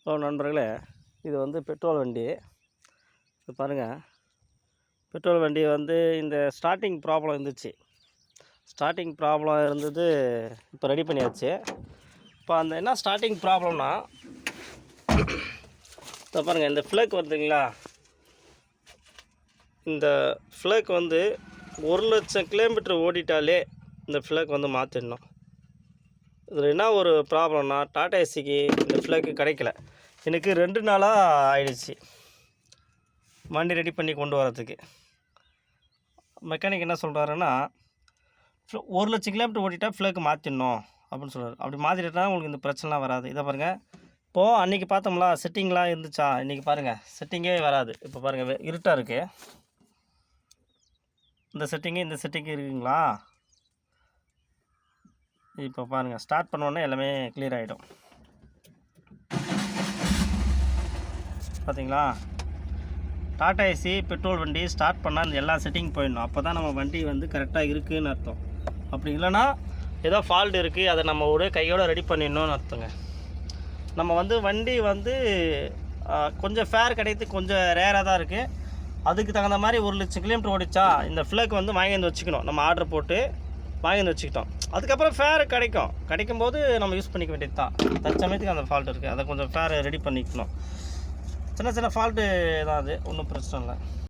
Hello நண்பர்களே, இது வந்து பெட்ரோல் வண்டி. இது பாருங்கள், பெட்ரோல் வண்டி வந்து இந்த ஸ்டார்டிங் ப்ராப்ளம் இருந்துச்சு. ஸ்டார்டிங் ப்ராப்ளம் இருந்தது, இப்போ ரெடி பண்ணியாச்சு. இப்போ அந்த என்ன ஸ்டார்டிங் ப்ராப்ளம்னா, இப்போ பாருங்கள், இந்த ஃப்ளேக் வருதுங்களா, இந்த ஃப்ளேக் வந்து 1,00,000 கிலோமீட்டர் ஓடிட்டாலே இந்த ஃப்ளேக் வந்து மாற்றிடணும். இதில் என்ன ஒரு ப்ராப்ளம்னா, டாடா ஏசிக்கு இந்த ஃப்ளேக்கு கிடைக்கல. எனக்கு 2 நாளாக ஆயிடுச்சு வண்டி ரெடி பண்ணி கொண்டு வரதுக்கு. மெக்கானிக் என்ன சொல்கிறாருன்னா, 1,00,000 கிலோமீட்டர் ஓட்டிட்டா ஃப்ளேக்கு மாற்றிடணும் அப்படின்னு சொல்கிறார். அப்படி மாற்றிட்டா உங்களுக்கு இந்த பிரச்சனைலாம் வராது. இதை பாருங்கள், இப்போது அன்றைக்கி பார்த்தோம்ல செட்டிங்லாம் இருந்துச்சா, இன்றைக்கி பாருங்கள் செட்டிங்கே வராது. இப்போ பாருங்கள், இருட்டாக இருக்குது. இந்த செட்டிங்கு இருக்குங்களா? இப்போ பாருங்கள், ஸ்டார்ட் பண்ணோன்னே எல்லாமே கிளியர் ஆகிடும். பார்த்தீங்களா? டாடா ஏசி பெட்ரோல் வண்டி ஸ்டார்ட் பண்ணால் இந்த எல்லா செட்டிங் போயிடணும். அப்போ தான் நம்ம வண்டி வந்து கரெக்டாக இருக்குதுன்னு அர்த்தம். அப்படி இல்லைன்னா ஏதோ ஃபால்ட் இருக்குது, அதை நம்ம ஒரு கையோடு ரெடி பண்ணிடணும்னு அர்த்தங்க. நம்ம வந்து வண்டி வந்து கொஞ்சம் ஃபேர் கிடையாது, கொஞ்சம் ரேராக தான் இருக்குது. அதுக்கு தகுந்த மாதிரி 1,00,000 கிலோமீட்டர் ஓடிச்சா இந்த ஃப்ளேக் வந்து வாங்கி வந்து வச்சுக்கணும். நம்ம ஆர்டர் போட்டு வாங்கி வந்து வச்சுக்கிட்டோம். அதுக்கப்புறம் ஃபேர் கிடைக்கும்போது நம்ம யூஸ் பண்ணிக்க வேண்டியது தான். தற்சமயத்துக்கு அந்த ஃபால்ட் இருக்குது, அதை கொஞ்சம் ஃபேர் ரெடி பண்ணிக்கணும். சின்ன சின்ன ஃபால்ட்டு தான், அது ஒன்றும் பிரச்சனை இல்லை.